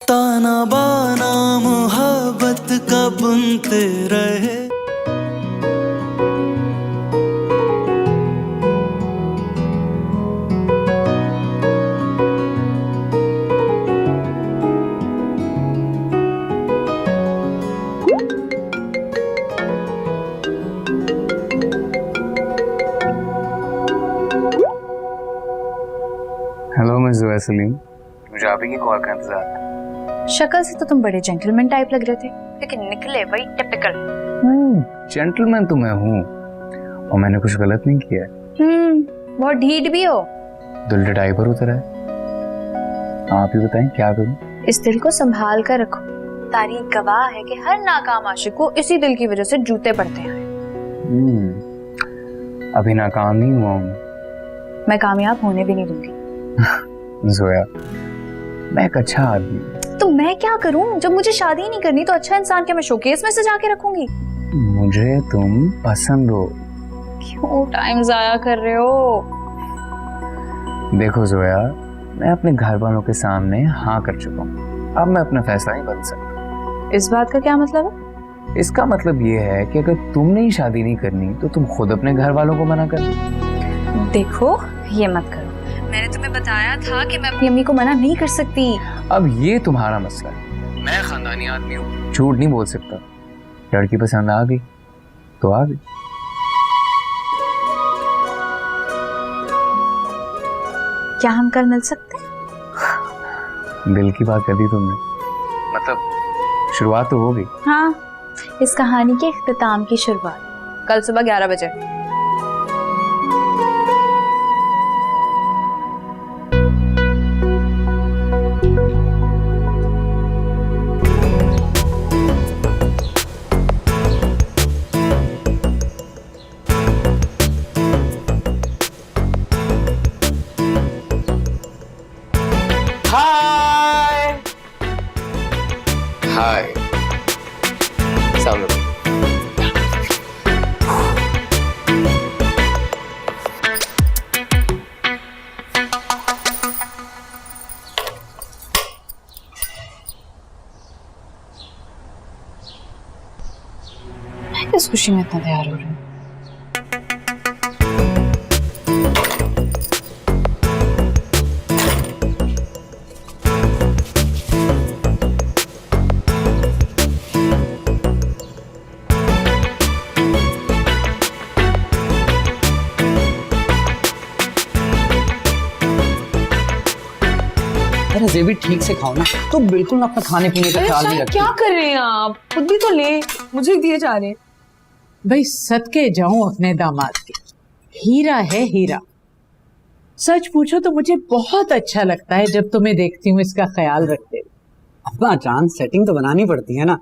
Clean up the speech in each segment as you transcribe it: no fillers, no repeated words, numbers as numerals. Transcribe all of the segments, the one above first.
ताना बाना मोहब्बत का बुनते रहे। हेलो मिस जुआ सलीम, मुझे आप ही की कॉल का इंतजार था। शक्ल से तो तुम बड़े जेंटलमैन टाइप लग रहे थे, लेकिन निकले वही टिपिकल। जेंटलमैन तो मैं हूँ और मैंने कुछ गलत नहीं किया है। बहुत ढीठ भी हो। दिल टटाई पर उतरा है। आप ही बताएं क्या करूं? इस दिल को संभाल कर रखो। तारीख गवाह है कि हर नाकाम आशिक को इसी दिल की वजह से जूते पड़ते हैं। अभी नाकाम नहीं हुआ हूँ। मैं कामयाब होने भी नहीं दूंगी। जोया, मैं एक अच्छा आदमी हूँ। तो मैं क्या करूं? जब मुझे शादी ही नहीं करनी तो अच्छा इंसान क्या मैं शोकेस में सजा के रखूंगी? मुझे तुम पसंद हो। क्यों टाइम जाया कर रहे हो? देखो जोया, मैं अपने घर वालों के सामने हाँ कर चुका हूँ। अब मैं अपना फैसला नहीं बदल सकता। इस बात का क्या मतलब है? इसका मतलब ये है कि अगर तुमने ही शादी नहीं करनी तो तुम खुद अपने घर वालों को मना कर। देखो, ये मत करो। मैंने तुम्हें बताया था कि मैं अपनी अम्मी को मना नहीं कर सकती। अब ये तुम्हारा मसला है। मैं खानदानी आदमी हूँ, झूठ नहीं बोल सकता। लड़की पसंद आ गई तो आ गई। क्या हम कल मिल सकते हैं? दिल की बात कर दी तुमने, मतलब शुरुआत तो हो गई। हाँ, इस कहानी के इख्तिताम की शुरुआत कल सुबह 11 बजे। हाय सामने। मैं किस खुशी में इतना तैयार हो रही हूँ? अरे जेबी ठीक से खाओ ना, तो बिल्कुल ना अपना खाने पीने का ख्याल नहीं रखती। क्या कर रहे हैं आप? खुद भी तो ले, मुझे दिए जा रहे हैं। भाई सदके जाऊं अपने दामाद के, हीरा है हीरा। सच पूछो तो मुझे बहुत अच्छा लगता है जब तुम्हें देखती हूँ इसका ख्याल रखते हुए। अपना चांद सेटिंग तो बनानी पड़ती है ना।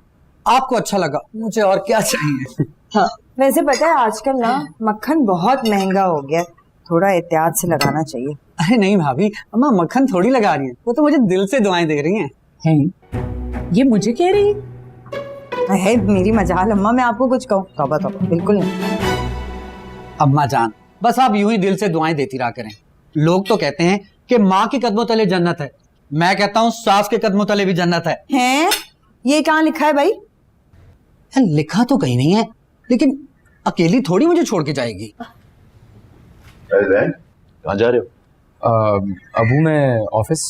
आपको अच्छा लगा, मुझे और क्या चाहिए। हाँ, वैसे पता है आजकल ना मक्खन बहुत महंगा हो गया, थोड़ा एहतियात से लगाना चाहिए। अरे नहीं भाभी, अम्मा मक्खन थोड़ी लगा रही हैं, वो तो मुझे दिल से दुआएं दे रही हैं। हैं? ये मुझे कह रही है मेरी मजाल अम्मा, मैं आपको कुछ कहूँ? तौबा तौबा, बिल्कुल नहीं। अम्मा जान, बस आप यूं ही दिल से दुआएं देती रहा करें। लोग तो कहते हैं कि माँ के कदमों तले जन्नत है, मैं कहता हूँ सास के कदमों तले भी जन्नत है। हैं? ये कहाँ लिखा है भाई? लिखा तो कहीं नहीं है, लेकिन अकेली थोड़ी मुझे छोड़ के जाएगी। कहाँ जा रहे हो? अबू मैं ऑफिस।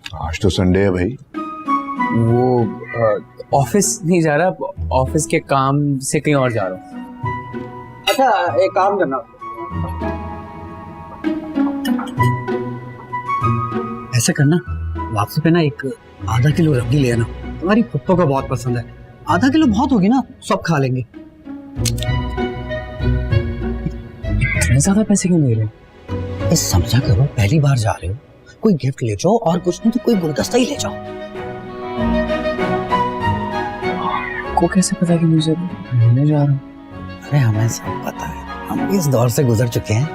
आज तो संडे है भाई। वो ऑफिस नहीं जा रहा, ऑफिस के काम से कहीं और जा रहा हूँ। अच्छा एक काम करना, ऐसा करना, वापसी पे ना एक आधा किलो रबड़ी ले आना, तुम्हारी पुप्पो को बहुत पसंद है। आधा किलो बहुत होगी ना, सब खा लेंगे। इतने ज्यादा पैसे क्यों ले रहे हो? समझा करो, पहली बार जा रहे हो, कोई गिफ्ट ले जाओ, और कुछ नहीं तो कोई गुलदस्ता ही ले जाओ। को कैसे पता कि मुझे लेने जा रहा हूँ? अरे हमें सब पता है, हम इस दौर से गुजर चुके हैं।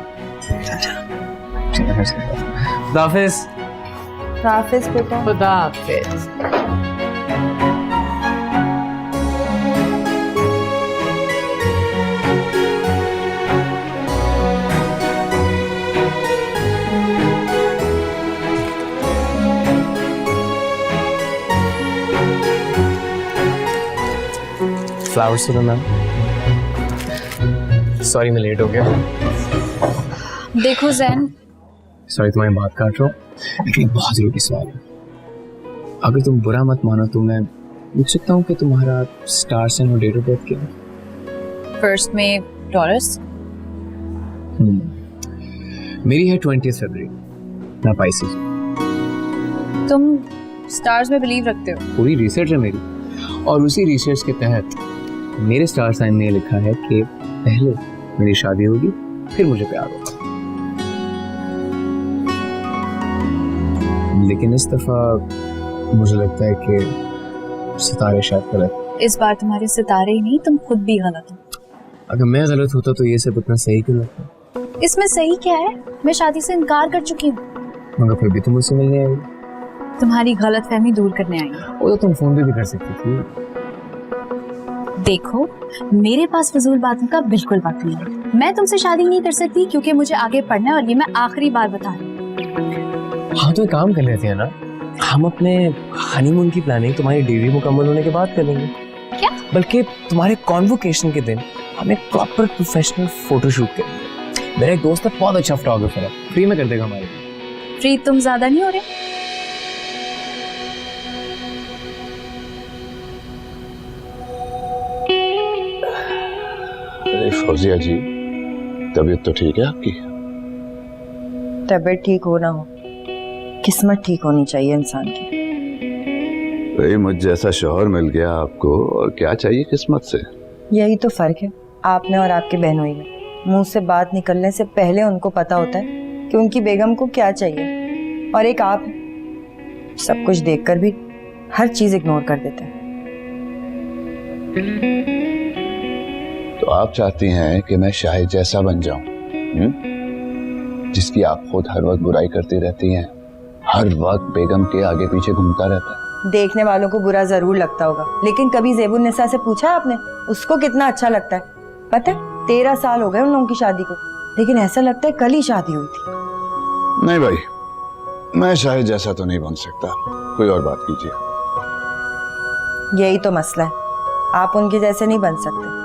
हाफिज। हाफिज बेटा। खुदा हाफिज। Flowers to the ma'am. Sorry मैं लेट हो गया। देखो जैन, सॉरी तुम्हारी बात काट रहा हूँ, लेकिन एक बहुत जरूरी सवाल है। अगर तुम बुरा मत मानो तो मैं पूछ सकता हूँ कि तुम्हारा स्टार साइन और डेट ऑफ बर्थ क्या है? फर्स्ट में टॉरस। मेरी है 20 फरवरी, मैं पाइसेस। तुम स्टार्स में बिलीव रखते हो? पूरी रिसर्च है मेरी, और उसी रिसर्च के तहत मेरे स्टार साइन में लिखा है कि पहले मेरी शादी होगी फिर मुझे प्यार होगा। लेकिन इस दफा मुझे लगता है कि सितारे शायद गलत। इस बार तुम्हारे सितारे ही नहीं, तुम खुद भी गलत हो। अगर मैं गलत होता तो ये सब इतना सही क्यों लगता? इसमें सही क्या है? मैं शादी से इनकार कर चुकी हूँ। मगर फिर भी तुम मुझसे मिलने आई। तुम्हारी गलतफहमी दूर करने आई हूँ। वो तो तुम फोन पे भी कर सकती थी। देखो, मेरे पास फजूल बातों का बिल्कुल वक्त नहीं है। मैं तुमसे शादी नहीं कर सकती क्योंकि मुझे आगे पढ़ना है, और ये मैं आखिरी बार बता रही हूँ। हाँ तो एक काम कर लेते हैं ना, हम अपने हनीमून की प्लानिंग तुम्हारी डिग्री मुकम्मल होने के बाद करेंगे। क्या? बल्कि तुम्हारे कॉन्वोकेशन के दिन हम एक प्रॉपर प्रोफेशनल फोटोशूट करेंगे। मेरा एक दोस्त है, बहुत अच्छा फोटोग्राफर है, फ्री में कर देगा हमारे। फ्री तुम ज्यादा नहीं हो रहे? अरे फौजिया जी, तबीयत तो ठीक है आपकी? तबीयत ठीक हो ना हो, किस्मत ठीक होनी चाहिए इंसान की। भाई मुझ जैसा शौहर मिल गया आपको, और क्या चाहिए किस्मत से? यही तो फर्क है आप में और आपके बहनोई में। मुंह से बात निकलने से पहले उनको पता होता है कि उनकी बेगम को क्या चाहिए, और एक आप सब कुछ देखकर भी हर चीज इग्नोर कर देते हैं। तो आप चाहती हैं कि मैं शाहिद जैसा बन जाऊं, जिसकी आप खुद हर वक्त बुराई करती रहती हैं, हर वक्त बेगम के आगे पीछे घूमता रहता है। देखने वालों को बुरा जरूर लगता होगा, लेकिन कभी ज़ेबुन्निसा से पूछा है आपने उसको कितना अच्छा लगता है? पता है 13 साल हो गए उन लोगों की शादी को, लेकिन ऐसा लगता है कल ही शादी हुई थी। नहीं भाई, मैं शाहिद जैसा तो नहीं बन सकता, कोई और बात कीजिए। यही तो मसला है, आप उनके जैसे नहीं बन सकते,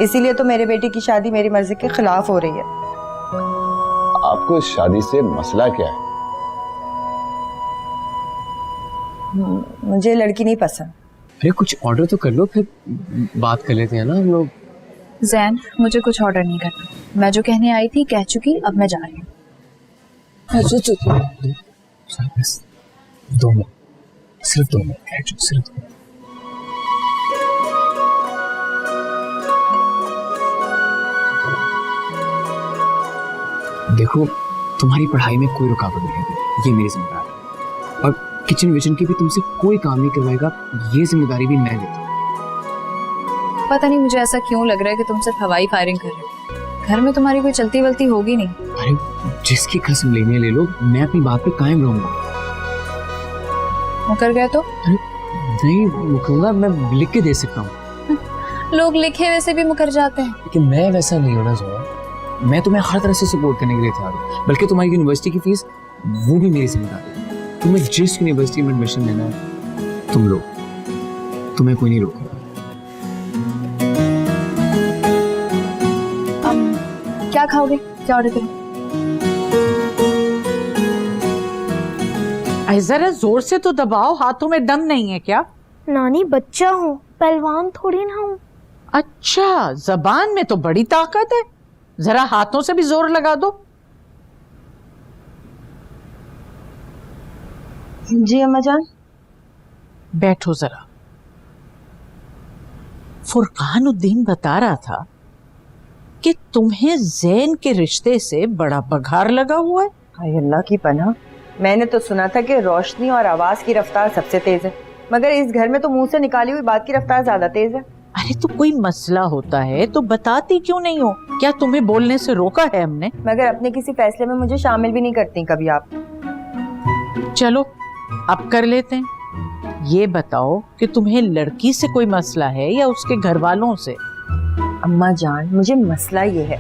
इसीलिए तो मेरे बेटे की शादी मेरी मर्जी के खिलाफ हो रही है। आपको इस शादी से मसला क्या है? मुझे लड़की नहीं पसंद। अरे कुछ ऑर्डर तो कर लो, फिर बात कर लेते हैं ना हम लोग। जैन, मुझे कुछ ऑर्डर नहीं करना। मैं जो कहने आई थी कह चुकी, अब मैं जा रही हूँ। 2 मिनट, सिर्फ 2 मिनट, सिर्फ 2 मिनट। देखो, तुम्हारी पढ़ाई में कोई रुकावट नहीं है, ये मेरी जिम्मेदारी है, और किचन विचन की भी तुमसे कोई काम नहीं करवाएगा, ये जिम्मेदारी भी मैं देता हूँ। पता नहीं मुझे ऐसा क्यों लग रहा है कि तुम सिर्फ हवाई फायरिंग कर रहे हो। घर में तुम्हारी कोई चलती वलती होगी नहीं। अरे जिसकी कसम लेने ले लो, मैं अपनी बात पे कायम रहूंगा। मुकर गए तो? अरे नहीं मुकरूंगा, मैं लिख के दे सकता हूँ। लोग लिखे वैसे भी मुकर जाते हैं। लेकिन मैं वैसा नहीं होना जोया, मैं तुम्हें हर तरह से सपोर्ट करने के लिए तैयार हूँ, बल्कि तुम्हारी यूनिवर्सिटी की फीस वो भी मेरी जिम्मेदारी है। तुम्हें जिस यूनिवर्सिटी में एडमिशन लेना है तुम लो, तुम्हें कोई नहीं रोकेगा। क्या खाओगे? क्या ऑर्डर करूं? जरा जोर से तो दबाओ, हाथों में दम नहीं है क्या? नानी बच्चा हूँ, पहलवान थोड़ी ना हूँ। अच्छा, जबान में तो बड़ी ताकत है, जरा हाथों से भी जोर लगा दो। जी अम्मा जान। बैठो जरा। फुरकानुद्दीन बता रहा था कि तुम्हें जैन के रिश्ते से बड़ा बघार लगा हुआ है। हाय अल्लाह की पनाह, मैंने तो सुना था कि रोशनी और आवाज की रफ्तार सबसे तेज है, मगर इस घर में तो मुंह से निकाली हुई बात की रफ्तार ज्यादा तेज है। अरे तो कोई मसला होता है तो बताती क्यों नहीं हो? क्या तुम्हें बोलने से रोका है हमने? मगर अपने किसी फैसले में मुझे शामिल भी नहीं करती कभी आप। चलो अब कर लेते हैं। ये बताओ कि तुम्हें लड़की से कोई मसला है या उसके घर वालों से? अम्मा जान, मुझे मसला ये है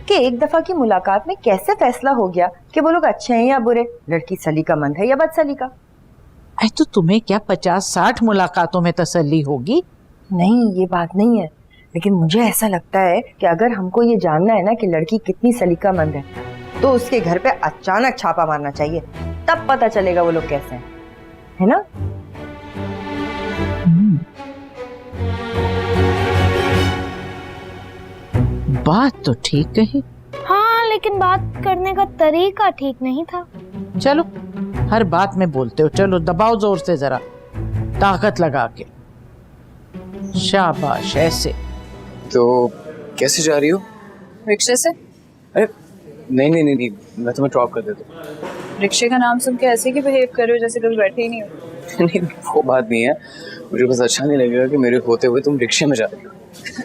कि एक दफा की मुलाकात में कैसे फैसला हो गया कि वो लोग अच्छे हैं या बुरे, लड़की सलीकामंद है या बदसलीका। तो तुम्हें क्या 50-60 मुलाकातों में तसल्ली होगी? नहीं, ये बात नहीं है, लेकिन मुझे ऐसा लगता है कि अगर हमको ये जानना है ना कि लड़की कितनी सलीकामंद है, तो उसके घर पे अचानक छापा मारना चाहिए, तब पता चलेगा वो लोग कैसे हैं, है ना? बात तो ठीक कही। हाँ, लेकिन बात करने का तरीका ठीक नहीं था। चलो, हर बात में बोलते हो। चलो दबाओ जोर से, जरा ताकत लगा के। शाबाश, ऐसे। तो कैसे जा रही हो? रिक्शे से। अरे नहीं नहीं नहीं, नहीं मैं तुम्हें ड्रॉप कर देता हूँ। रिक्शे का नाम सुन के ऐसे कि बिहेव कर रहे हो जैसे कभी बैठे ही नहीं हो। नहीं वो बात नहीं है, मुझे बस अच्छा नहीं लगेगा कि मेरे होते हुए तुम रिक्शे में जा रही हो।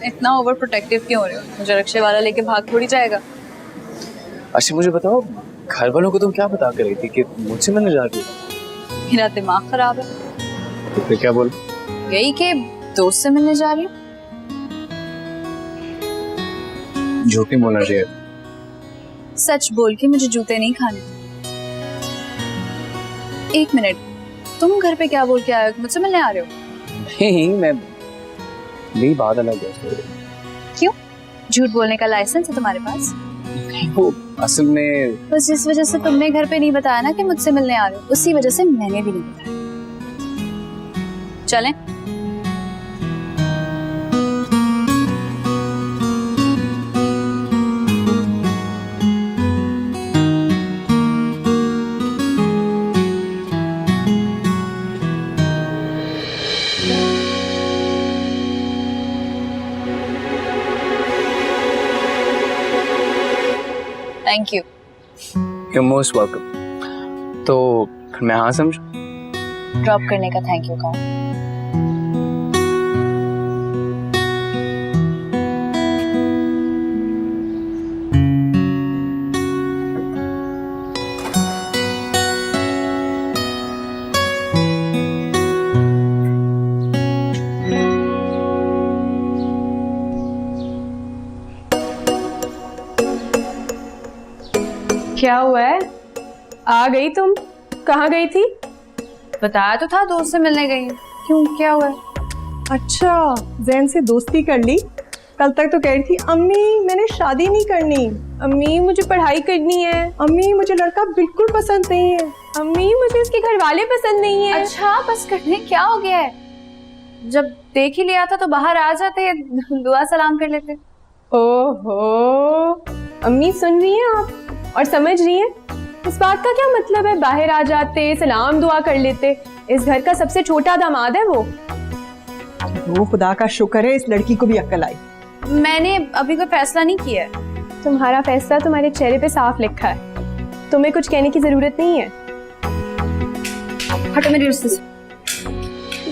इतना ओवर प्रोटेक्टिव क्यों हो रहे हो? मुझे रिक्शे वाला लेके भाग थोड़ी जाएगा। अच्छा मुझे बताओ, घर वालों को तुम क्या बता कर रही थी कि मुझसे मिलने जा रही हो? मेरा दिमाग खराब है। तो फिर क्या बोल? यही कि दोस्त से मिलने जा रही हूँ। झूठ नहीं बोलना चाहिए। सच बोल के मुझे जूते नहीं खाने। एक मिनट, तुम घर पे क्या बोल के आए हो? मुझसे मिलने आ रहे हो? नहीं मैं, मेरी बात अलग है। क्यों? झूठ बोलने का लाइसेंस है तुम्हारे पास? वो असल में बस जिस वजह से तुमने घर पे नहीं बताया ना कि मुझसे मिलने आ रहे हो, उसी वजह से मैंने भी नहीं बताया। चलें? Thank you. you're most welcome। तो मैं हाँ समझूं? ड्रॉप करने का थैंक यू कहा। क्या हुआ है? आ गई तुम? कहाँ गई थी? बताया तो था दोस्त से मिलने गई हूँ। क्यों, क्या हुआ है? अच्छा, जैन से दोस्ती कर ली? कल तक तो कह रही थी अम्मी मैंने शादी नहीं करनी, अम्मी मुझे पढ़ाई करनी है, अम्मी मुझे लड़का बिल्कुल पसंद नहीं है, अम्मी मुझे इसके घर वाले पसंद नहीं है। अच्छा बस करने, क्या हो गया है? जब देख ही लिया था तो बाहर आ जाते, दुआ सलाम कर लेते। ओहो, अम्मी सुन रही हैं आप और समझ रही हैं? इस बात का क्या मतलब है? बाहर आ जाते, सलाम दुआ कर लेते। इस घर का सबसे छोटा दामाद है वो खुदा का शुक्र है इस लड़की को भी अक्ल आई। मैंने अभी कोई फैसला नहीं किया है। तुम्हारा फैसला तुम्हारे चेहरे पे साफ लिखा है, तुम्हें कुछ कहने की जरूरत नहीं है। हटो मेरी रिश्ते से।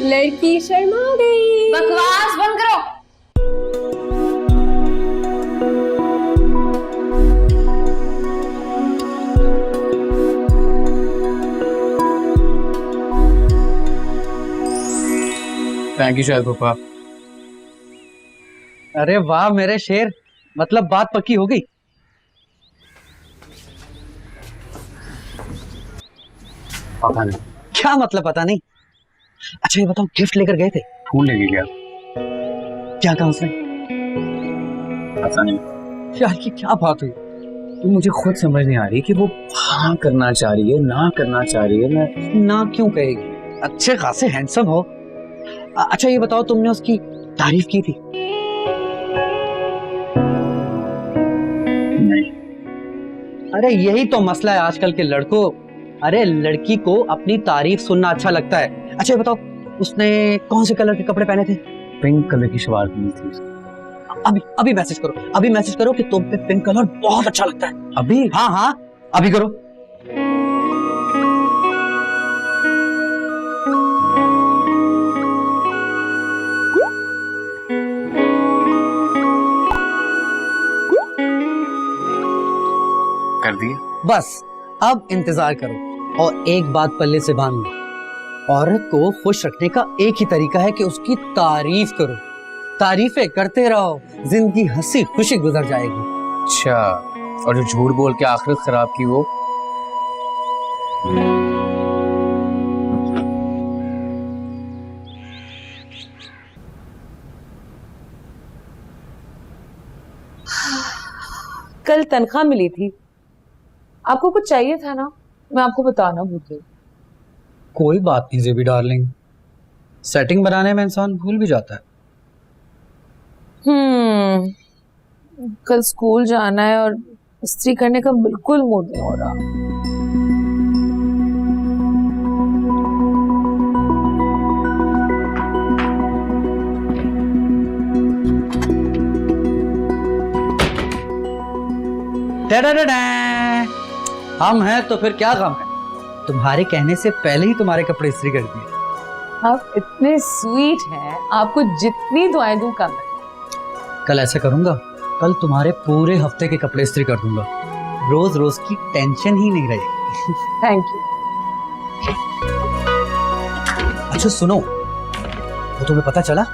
लड़की शर्मा गई। बकवास बंद करो। थैंक यू शायद पापा। अरे वाह मेरे शेर, मतलब बात पक्की हो गई। पता नहीं। क्या मतलब पता नहीं? अच्छा ये बताओ, गिफ्ट लेकर गए थे? फूल लेके गया। क्या कहा उसने? पता नहीं यार की क्या बात हुई? तो मुझे खुद समझ नहीं आ रही कि वो हाँ करना चाह रही है, ना करना चाह रही है। मैं ना क्यों कहेगी? अच्छे खासे हैंडसम हो। अच्छा ये बताओ, तुमने उसकी तारीफ की थी? नहीं। अरे यही तो मसला है आजकल के लड़कों। अरे लड़की को अपनी तारीफ सुनना अच्छा लगता है। अच्छा ये बताओ, उसने कौन से कलर के कपड़े पहने थे? पिंक कलर की शलवार पहनी थी। अभी मैसेज करो, अभी मैसेज करो कि तुम पे पिंक कलर बहुत अच्छा लगता है। अभी? हाँ हाँ अभी करो। कर दिए। बस अब इंतजार करो और एक बात पल्ले से बांध लो, औरत को खुश रखने का एक ही तरीका है कि उसकी तारीफ करो। तारीफें करते रहो, जिंदगी हंसी खुशी गुजर जाएगी। अच्छा, और जो झूठ बोल के आखिरत खराब की वो? कल तनख्वाह मिली थी, आपको कुछ चाहिए था ना, मैं आपको बताना भूल गई। कोई बात नहीं जेबी डार्लिंग, सेटिंग बनाने में इंसान भूल भी जाता है। कल स्कूल जाना है और इस्त्री करने का बिल्कुल मूड नहीं हो रहा। हम हैं तो फिर क्या काम है, तुम्हारे कहने से पहले ही तुम्हारे कपड़े इस्त्री कर दिए। आप इतने स्वीट हैं, आपको जितनी दुआएं दूं कम है। कल ऐसा करूंगा, कल तुम्हारे पूरे हफ्ते के कपड़े इस्त्री कर दूंगा, रोज रोज की टेंशन ही नहीं रहेगी। Thank you. अच्छा सुनो, वो तुम्हें पता चला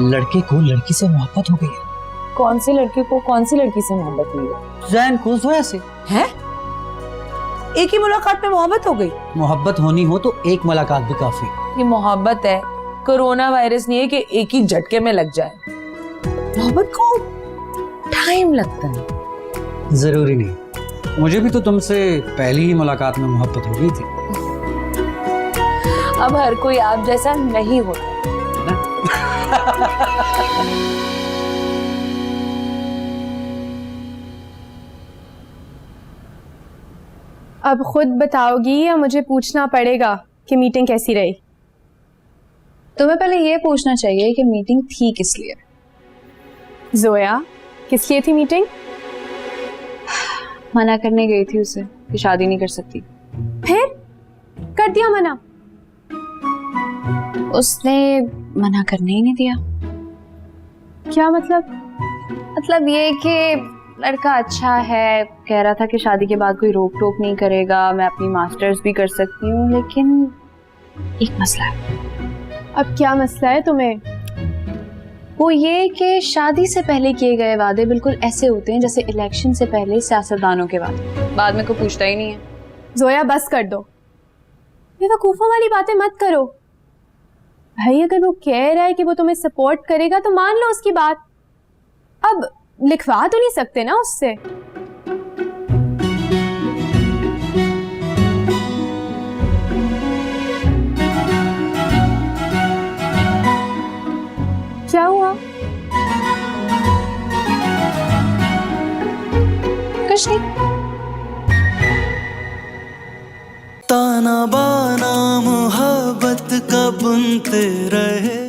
लड़के को लड़की से मोहब्बत हो गई है। कौन सी लड़की को कौन सी लड़की से मोहब्बत हुई है? जैन को जोया से। हैं? एक ही मुलाकात में मोहब्बत हो गई? मोहब्बत होनी हो तो एक मुलाकात भी काफी। ये मोहब्बत है, कोरोना वायरस नहीं है कि एक ही झटके में लग जाए। मोहब्बत को टाइम लगता है। जरूरी नहीं, मुझे भी तो तुमसे पहली ही मुलाकात में मोहब्बत हो गई थी। अब हर कोई आप जैसा नहीं होता। अब खुद बताओगी या मुझे पूछना पड़ेगा कि मीटिंग कैसी रही? तुम्हें पहले ये पूछना चाहिए कि मीटिंग थी किस लिए। जोया, किस लिए थी मीटिंग? मना करने गई थी उसे कि शादी नहीं कर सकती। फिर कर दिया मना? उसने मना करने ही नहीं दिया। क्या मतलब? मतलब ये कि लड़का अच्छा है, कह रहा था कि शादी के बाद कोई रोक टोक नहीं करेगा, मैं अपनी मास्टर्स भी कर सकती हूँ, लेकिन एक मसला है। अब क्या मसला है तुम्हें? वो ये कि शादी से पहले किए गए वादे बिल्कुल ऐसे होते हैं जैसे इलेक्शन से पहले सियासतदानों के वादे, बाद में कोई पूछता ही नहीं है। जोया बस कर दो, बेवकूफों वाली बातें मत करो। भाई अगर वो कह रहा है कि वो तुम्हें सपोर्ट करेगा तो मान लो उसकी बात। अब लिखवा तो नहीं सकते ना उससे। क्या हुआ? कुछ नहीं। ताना बाना मोहब्बत का बुनते रहे।